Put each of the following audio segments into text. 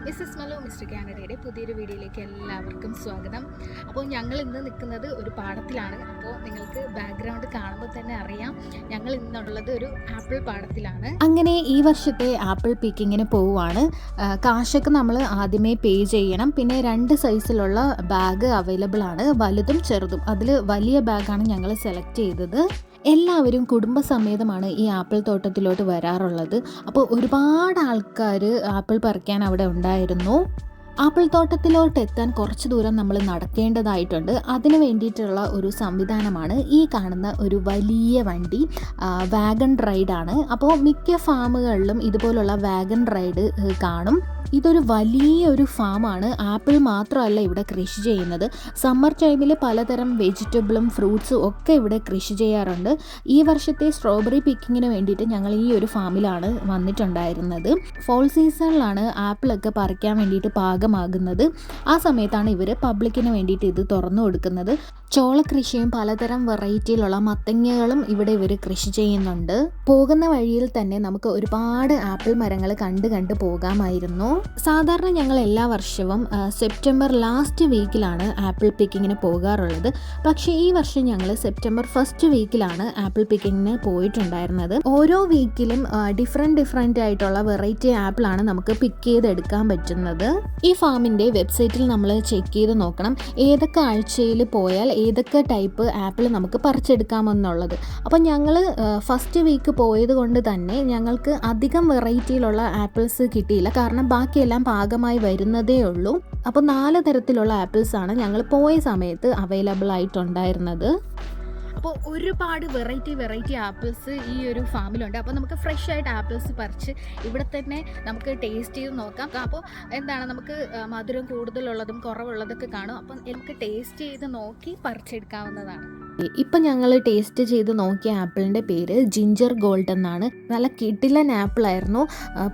Mrs മലോ mister കാനഡയുടെ പുതിയൊരു വീഡിയോയിലേക്ക് എല്ലാവർക്കും സ്വാഗതം. അപ്പോൾ ഞങ്ങൾ ഇന്ന് നിൽക്കുന്നത് ഒരു പാടത്തിലാണ്. അപ്പോൾ നിങ്ങൾക്ക് ബാക്ക്ഗ്രൗണ്ട് കാണുമ്പോൾ തന്നെ അറിയാം ഞങ്ങൾ ഇന്നുള്ളത് ഒരു ആപ്പിൾ പാടത്തിലാണ്. അങ്ങനെ ഈ വർഷത്തെ ആപ്പിൾ പിക്കിങ്ങിന് പോവുകയാണ്. കാശൊക്കെ നമ്മൾ ആദ്യമേ പേ ചെയ്യണം. പിന്നെ 2 സൈസിലുള്ള ബാഗ് അവൈലബിൾ ആണ്, വലുതും ചെറുതും. അതിൽ വലിയ ബാഗാണ് ഞങ്ങൾ സെലക്ട് ചെയ്തത്. എല്ലാവരും കുടുംബസമേതമാണ് ഈ ആപ്പിൾ തോട്ടത്തിലോട്ട് വരാറുള്ളത്. അപ്പോൾ ഒരുപാട് ആൾക്കാർ ആപ്പിൾ പറിക്കാൻ അവിടെ ഉണ്ടായിരുന്നു. ആപ്പിൾ തോട്ടത്തിലോട്ട് എത്താൻ കുറച്ച് ദൂരം നമ്മൾ നടക്കേണ്ടതായിട്ടുണ്ട്. അതിന് വേണ്ടിയിട്ടുള്ള ഒരു സംവിധാനമാണ് ഈ കാണുന്ന ഒരു വലിയ വണ്ടി. വാഗൺ റൈഡാണ്. അപ്പോൾ മിക്ക ഫാമുകളിലും ഇതുപോലുള്ള വാഗൺ റൈഡ് കാണും. ഇതൊരു വലിയൊരു ഫാമാണ്. ആപ്പിൾ മാത്രമല്ല ഇവിടെ കൃഷി ചെയ്യുന്നത്. സമ്മർ ടൈമിൽ പലതരം വെജിറ്റബിളും ഫ്രൂട്ട്സും ഒക്കെ ഇവിടെ കൃഷി ചെയ്യാറുണ്ട്. ഈ വർഷത്തെ സ്ട്രോബെറി പിക്കിങ്ങിന് വേണ്ടിയിട്ട് ഞങ്ങൾ ഈ ഒരു ഫാമിലാണ് വന്നിട്ടുണ്ടായിരുന്നത്. ഫോൾ സീസണിലാണ് ആപ്പിളൊക്കെ പറിക്കാൻ വേണ്ടിയിട്ട് പാകമാകുന്നത്. ആ സമയത്താണ് ഇവർ പബ്ലിക്കിന് വേണ്ടിയിട്ട് ഇത് തുറന്നു കൊടുക്കുന്നത്. ചോളകൃഷിയും പലതരം വെറൈറ്റിയിലുള്ള മത്തങ്ങകളും ഇവിടെ ഇവർ കൃഷി ചെയ്യുന്നുണ്ട്. പോകുന്ന വഴിയിൽ തന്നെ നമുക്ക് ഒരുപാട് ആപ്പിൾ മരങ്ങൾ കണ്ട് പോകാമായിരുന്നു. സാധാരണ ഞങ്ങൾ എല്ലാ വർഷവും സെപ്റ്റംബർ ലാസ്റ്റ് വീക്കിലാണ് ആപ്പിൾ പിക്കിങ്ങിന് പോകാറുള്ളത്. പക്ഷേ ഈ വർഷം ഞങ്ങൾ സെപ്റ്റംബർ ഫസ്റ്റ് വീക്കിലാണ് ആപ്പിൾ പിക്കിങ്ങിന് പോയിട്ടുണ്ടായിരുന്നത്. ഓരോ വീക്കിലും ഡിഫറെൻ്റ് ആയിട്ടുള്ള വെറൈറ്റി ആപ്പിളാണ് നമുക്ക് പിക്ക് ചെയ്തെടുക്കാൻ പറ്റുന്നത്. ഈ ഫാമിൻ്റെ വെബ്സൈറ്റിൽ നമ്മൾ ചെക്ക് ചെയ്ത് നോക്കണം ഏതൊക്കെ ആഴ്ചയിൽ പോയാൽ ഏതൊക്കെ ടൈപ്പ് ആപ്പിൾ നമുക്ക് പറിച്ചെടുക്കാമെന്നുള്ളത്. അപ്പം ഞങ്ങൾ ഫസ്റ്റ് വീക്ക് പോയത് കൊണ്ട് തന്നെ ഞങ്ങൾക്ക് അധികം വെറൈറ്റിയിലുള്ള ആപ്പിൾസ് കിട്ടിയില്ല. കാരണം ബാക്കിയെല്ലാം പാകമായി വരുന്നതേ ഉള്ളൂ. അപ്പോൾ 4 തരത്തിലുള്ള ആപ്പിൾസാണ് ഞങ്ങൾ പോയ സമയത്ത് അവൈലബിൾ ആയിട്ടുണ്ടായിരുന്നത്. അപ്പോൾ ഒരുപാട് വെറൈറ്റി ആപ്പിൾസ് ഈ ഒരു ഫാമിലുണ്ട്. അപ്പോൾ നമുക്ക് ഫ്രഷ് ആയിട്ട് ആപ്പിൾസ് പറിച്ച് ഇവിടെ തന്നെ നമുക്ക് ടേസ്റ്റ് ചെയ്ത് നോക്കാം. അപ്പോൾ എന്താണ് നമുക്ക് മധുരം കൂടുതലുള്ളതും കുറവുള്ളതൊക്കെ കാണും. അപ്പം നമുക്ക് ടേസ്റ്റ് ചെയ്ത് നോക്കി പറിച്ചെടുക്കാവുന്നതാണ്. ഇപ്പം ഞങ്ങൾ ടേസ്റ്റ് ചെയ്ത് നോക്കിയ ആപ്പിളിൻ്റെ പേര് ജിഞ്ചർ ഗോൾഡ് എന്നാണ്. നല്ല കിടിലൻ ആപ്പിളായിരുന്നു.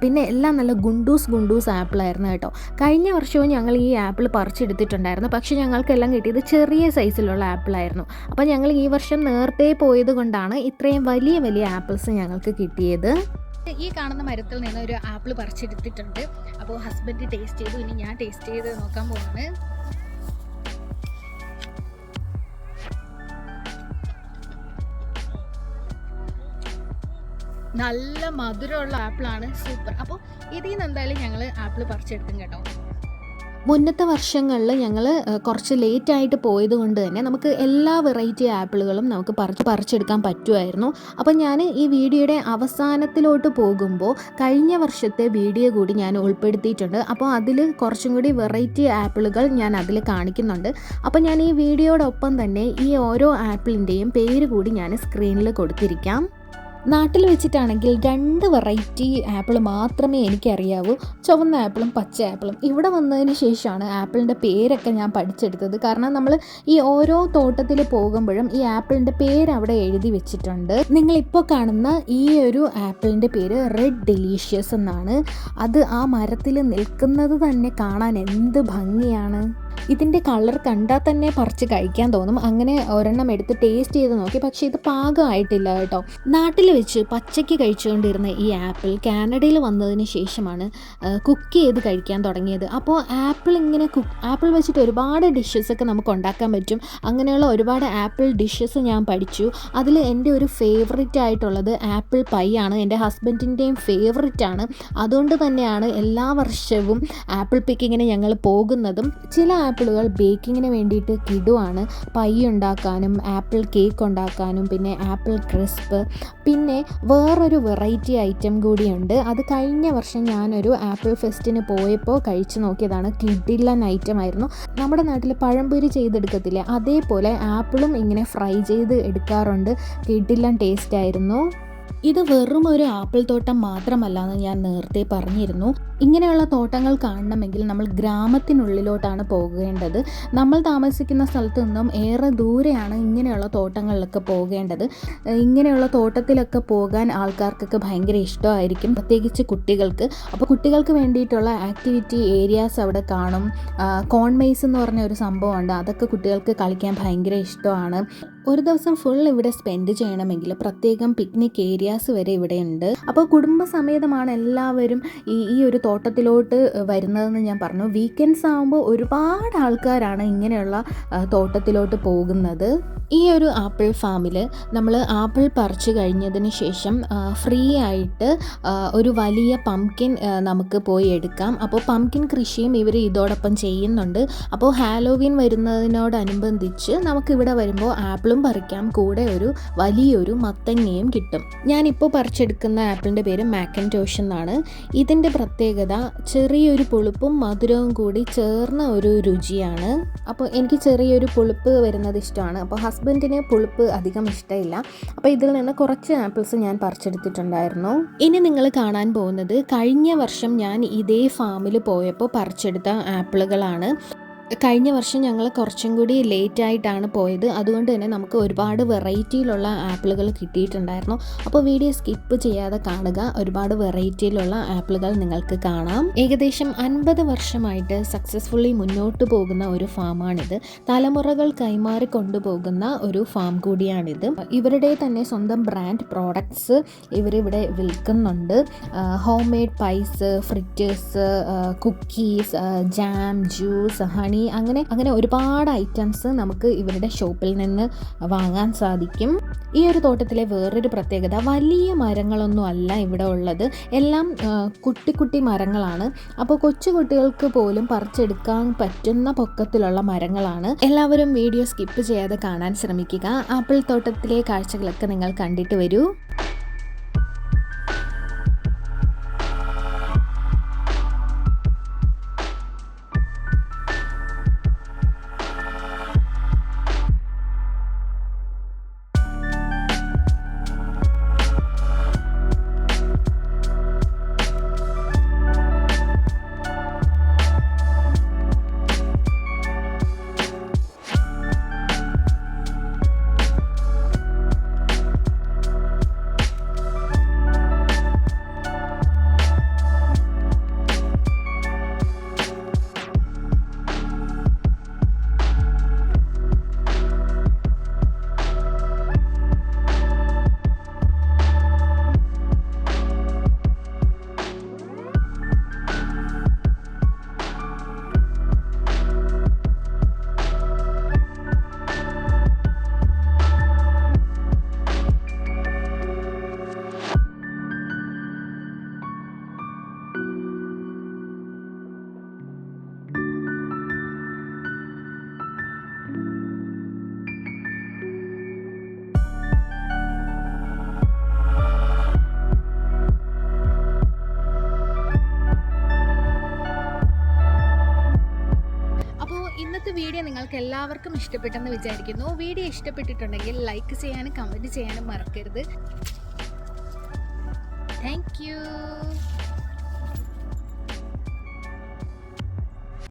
പിന്നെ എല്ലാം നല്ല ഗുണ്ടൂസ് ആപ്പിളായിരുന്നു കേട്ടോ. കഴിഞ്ഞ വർഷവും ഞങ്ങൾ ഈ ആപ്പിൾ പറിച്ചെടുത്തിട്ടുണ്ടായിരുന്നു. പക്ഷേ ഞങ്ങൾക്കെല്ലാം കിട്ടിയത് ചെറിയ സൈസിലുള്ള ആപ്പിളായിരുന്നു. അപ്പോൾ ഞങ്ങൾ ഈ വർഷം നേരത്തെ പോയത് കൊണ്ടാണ് ഇത്രയും വലിയ ആപ്പിൾസ് ഞങ്ങൾക്ക് കിട്ടിയത്. ഈ കാണുന്ന മരത്തിൽ നിന്ന് ഒരു ആപ്പിൾ പറിച്ചെടുത്തിട്ടുണ്ട്. അപ്പോൾ ഹസ്ബൻഡ് ടേസ്റ്റ് ചെയ്തു. ഇനി ഞാൻ ടേസ്റ്റ് ചെയ്ത് നോക്കാൻ പോകുന്നത്. നല്ല മധുരമുള്ള ആപ്പിളാണ്, സൂപ്പർ. അപ്പോൾ ഇതിൽ നിന്ന് എന്തായാലും ഞങ്ങൾ ആപ്പിൾ പറിച്ചെടുക്കും കേട്ടോ. മുന്നത്തെ വർഷങ്ങളിൽ ഞങ്ങൾ കുറച്ച് ലേറ്റായിട്ട് പോയത് കൊണ്ട് തന്നെ നമുക്ക് എല്ലാ വെറൈറ്റി ആപ്പിളുകളും നമുക്ക് പറിച്ചെടുക്കാൻ പറ്റുമായിരുന്നു. അപ്പം ഞാൻ ഈ വീഡിയോയുടെ അവസാനത്തിലോട്ട് പോകുമ്പോൾ കഴിഞ്ഞ വർഷത്തെ വീഡിയോ കൂടി ഞാൻ ഉൾപ്പെടുത്തിയിട്ടുണ്ട്. അപ്പോൾ അതിൽ കുറച്ചും കൂടി വെറൈറ്റി ആപ്പിളുകൾ ഞാൻ അതിൽ കാണിക്കുന്നുണ്ട്. അപ്പോൾ ഞാൻ ഈ വീഡിയോടൊപ്പം തന്നെ ഈ ഓരോ ആപ്പിളിൻ്റെയും പേര് കൂടി ഞാൻ സ്ക്രീനിൽ കൊടുത്തിരിക്കാം. നാട്ടിൽ വെച്ചിട്ടാണെങ്കിൽ 2 വെറൈറ്റി ആപ്പിൾ മാത്രമേ എനിക്കറിയാവൂ, ചുവന്ന ആപ്പിളും പച്ച ആപ്പിളും. ഇവിടെ വന്നതിന് ശേഷമാണ് ആപ്പിളിൻ്റെ പേരൊക്കെ ഞാൻ പഠിച്ചെടുത്തത്. കാരണം നമ്മൾ ഈ ഓരോ തോട്ടത്തിൽ പോകുമ്പോഴും ഈ ആപ്പിളിൻ്റെ പേര് അവിടെ എഴുതി വെച്ചിട്ടുണ്ട്. നിങ്ങളിപ്പോൾ കാണുന്ന ഈ ഒരു ആപ്പിളിൻ്റെ പേര് റെഡ് ഡെലീഷ്യസ് എന്നാണ്. അത് ആ മരത്തിൽ നിൽക്കുന്നത് തന്നെ കാണാൻ എന്ത് ഭംഗിയാണ്. ഇതിൻ്റെ കളർ കണ്ടാൽ തന്നെ പറിച്ച് കഴിക്കാൻ തോന്നും. അങ്ങനെ ഒരെണ്ണം എടുത്ത് ടേസ്റ്റ് ചെയ്ത് നോക്കി. പക്ഷേ ഇത് പാകമായിട്ടില്ല കേട്ടോ. നാട്ടിൽ വെച്ച് പച്ചയ്ക്ക് കഴിച്ചുകൊണ്ടിരുന്ന ഈ ആപ്പിൾ കാനഡയിൽ വന്നതിന് ശേഷമാണ് കുക്ക് ചെയ്ത് കഴിക്കാൻ തുടങ്ങിയത്. അപ്പോൾ ആപ്പിൾ വെച്ചിട്ട് ഒരുപാട് ഡിഷസൊക്കെ നമുക്ക് ഉണ്ടാക്കാൻ പറ്റും. അങ്ങനെയുള്ള ഒരുപാട് ആപ്പിൾ ഡിഷസ് ഞാൻ പഠിച്ചു. അതിൽ എൻ്റെ ഒരു ഫേവറേറ്റ് ആയിട്ടുള്ളത് ആപ്പിൾ പൈ ആണ്. എൻ്റെ ഹസ്ബൻഡിൻ്റെയും ഫേവറേറ്റ് ആണ്. അതുകൊണ്ട് തന്നെയാണ് എല്ലാ വർഷവും ആപ്പിൾ പിക്കിങ്ങിന് ഞങ്ങൾ പോകുന്നതും. ചില ആപ്പിളുകൾ ബേക്കിങ്ങിന് വേണ്ടിയിട്ട് കിടുവാണ്. പൈ ഉണ്ടാക്കാനും ആപ്പിൾ കേക്ക് ഉണ്ടാക്കാനും പിന്നെ ആപ്പിൾ ക്രിസ്പ്. പിന്നെ വേറൊരു വെറൈറ്റി ഐറ്റം കൂടിയുണ്ട്. അത് കഴിഞ്ഞ വർഷം ഞാനൊരു ആപ്പിൾ ഫെസ്റ്റിന് പോയപ്പോൾ കഴിച്ചു നോക്കിയതാണ്. കിടിലൻ ഐറ്റം ആയിരുന്നു. നമ്മുടെ നാട്ടിൽ പഴംപൊരി ചെയ്തെടുക്കത്തില്ലേ, അതേപോലെ ആപ്പിളും ഇങ്ങനെ ഫ്രൈ ചെയ്ത് എടുക്കാറുണ്ട്. കിടിലൻ ടേസ്റ്റ് ആയിരുന്നു. ഇത് വെറും ഒരു ആപ്പിൾ തോട്ടം മാത്രമല്ല എന്ന് ഞാൻ നേരത്തെ പറഞ്ഞിരുന്നു. ഇങ്ങനെയുള്ള തോട്ടങ്ങൾ കാണണമെങ്കിൽ നമ്മൾ ഗ്രാമത്തിനുള്ളിലോട്ടാണ് പോകേണ്ടത്. നമ്മൾ താമസിക്കുന്ന സ്ഥലത്ത് നിന്നും ഏറെ ദൂരെയാണ് ഇങ്ങനെയുള്ള തോട്ടങ്ങളിലൊക്കെ പോകേണ്ടത്. ഇങ്ങനെയുള്ള തോട്ടത്തിലൊക്കെ പോകാൻ ആൾക്കാർക്കൊക്കെ ഭയങ്കര ഇഷ്ടമായിരിക്കും, പ്രത്യേകിച്ച് കുട്ടികൾക്ക്. അപ്പോൾ കുട്ടികൾക്ക് വേണ്ടിയിട്ടുള്ള ആക്ടിവിറ്റി ഏരിയാസ് അവിടെ കാണും. കോൺമേസ് എന്ന് പറഞ്ഞ ഒരു സംഭവമുണ്ട്, അതൊക്കെ കുട്ടികൾക്ക് കളിക്കാൻ ഭയങ്കര ഇഷ്ടമാണ്. ഒരു ദിവസം ഫുൾ ഇവിടെ സ്പെൻഡ് ചെയ്യണമെങ്കിൽ പ്രത്യേകം പിക്നിക് ഏരിയാസ് വരെ ഇവിടെ ഉണ്ട്. അപ്പോൾ കുടുംബസമേതമാണ് എല്ലാവരും ഈ ഒരു തോട്ടത്തിലോട്ട് വരുന്നതെന്ന് ഞാൻ പറഞ്ഞു. വീക്കെൻഡ്സ് ആകുമ്പോൾ ഒരുപാട് ആൾക്കാരാണ് ഇങ്ങനെയുള്ള തോട്ടത്തിലോട്ട് പോകുന്നത്. ഈ ഒരു ആപ്പിൾ ഫാമിൽ നമ്മൾ ആപ്പിൾ പറിച്ചു കഴിഞ്ഞതിന് ശേഷം ഫ്രീ ആയിട്ട് ഒരു വലിയ പംകിൻ നമുക്ക് പോയി എടുക്കാം. അപ്പോൾ പംകിൻ കൃഷിയും ഇവർ ഇതോടൊപ്പം ചെയ്യുന്നുണ്ട്. അപ്പോൾ ഹാലോവീൻ വരുന്നതിനോടനുബന്ധിച്ച് നമുക്കിവിടെ വരുമ്പോൾ ആപ്പിളും പറിക്കാം, കൂടെ ഒരു വലിയൊരു മത്തങ്ങയും കിട്ടും. ഞാനിപ്പോൾ പറിച്ചെടുക്കുന്ന ആപ്പിളിൻ്റെ പേര് മാക്കൻടോഷ് എന്നാണ്. ഇതിൻ്റെ പ്രത്യേകത ചെറിയൊരു പുളിപ്പും മധുരവും കൂടി ചേർന്ന ഒരു രുചിയാണ്. അപ്പോൾ എനിക്ക് ചെറിയൊരു പുളിപ്പ് വരുന്നത് ഇഷ്ടമാണ്. അപ്പോൾ ഹസ്ബൻഡിന് പുളിപ്പ് അധികം ഇഷ്ടമില്ല. അപ്പോൾ ഇതിൽ നിന്ന് കുറച്ച് ആപ്പിൾസ് ഞാൻ പറിച്ചെടുത്തിട്ടുണ്ടായിരുന്നു. ഇനി നിങ്ങൾ കാണാൻ പോകുന്നത് കഴിഞ്ഞ വർഷം ഞാൻ ഇതേ ഫാമിൽ പോയപ്പോൾ പറിച്ചെടുത്ത ആപ്പിളുകളാണ്. കഴിഞ്ഞ വർഷം ഞങ്ങൾ കുറച്ചും കൂടി ലേറ്റ് ആയിട്ടാണ് പോയത്. അതുകൊണ്ട് തന്നെ നമുക്ക് ഒരുപാട് വെറൈറ്റിയിലുള്ള ആപ്പിളുകൾ കിട്ടിയിട്ടുണ്ടായിരുന്നു. അപ്പോൾ വീഡിയോ സ്കിപ്പ് ചെയ്യാതെ കാണുക. ഒരുപാട് വെറൈറ്റിയിലുള്ള ആപ്പിളുകൾ നിങ്ങൾക്ക് കാണാം. ഏകദേശം 50 വർഷമായിട്ട് സക്സസ്ഫുള്ളി മുന്നോട്ട് പോകുന്ന ഒരു ഫാമാണിത്. തലമുറകൾ കൈമാറി കൊണ്ടുപോകുന്ന ഒരു ഫാം കൂടിയാണിത്. ഇവരുടെ തന്നെ സ്വന്തം ബ്രാൻഡ് പ്രോഡക്ട്സ് ഇവരിവിടെ വിൽക്കുന്നുണ്ട്. Home made pies, fritters, cookies, jam, juice, honey, അങ്ങനെ ഒരുപാട് ഐറ്റംസ് നമുക്ക് ഇവരുടെ ഷോപ്പിൽ നിന്ന് വാങ്ങാൻ സാധിക്കും. ഈ ഒരു തോട്ടത്തിലെ വേറൊരു പ്രത്യേകത, വലിയ മരങ്ങളൊന്നും അല്ല ഇവിടെ ഉള്ളത്. എല്ലാം കുട്ടി കുട്ടി മരങ്ങളാണ്. അപ്പോൾ കൊച്ചു കുട്ടികൾക്ക് പോലും പറിച്ചെടുക്കാൻ പറ്റുന്ന പൊക്കത്തിലുള്ള മരങ്ങളാണ്. എല്ലാവരും വീഡിയോ സ്കിപ്പ് ചെയ്യാതെ കാണാൻ ശ്രമിക്കുക. ആപ്പിൾ തോട്ടത്തിലെ കാഴ്ചകളൊക്കെ നിങ്ങൾ കണ്ടിട്ട് വരൂ. ഇന്നത്തെ വീഡിയോ നിങ്ങൾക്ക് എല്ലാവർക്കും ഇഷ്ടപ്പെട്ടെന്ന് വിചാരിക്കുന്നു. വീഡിയോ ഇഷ്ടപ്പെട്ടിട്ടുണ്ടെങ്കിൽ ലൈക്ക് ചെയ്യാനും കമൻറ്റ് ചെയ്യാനും മറക്കരുത്. Thank you.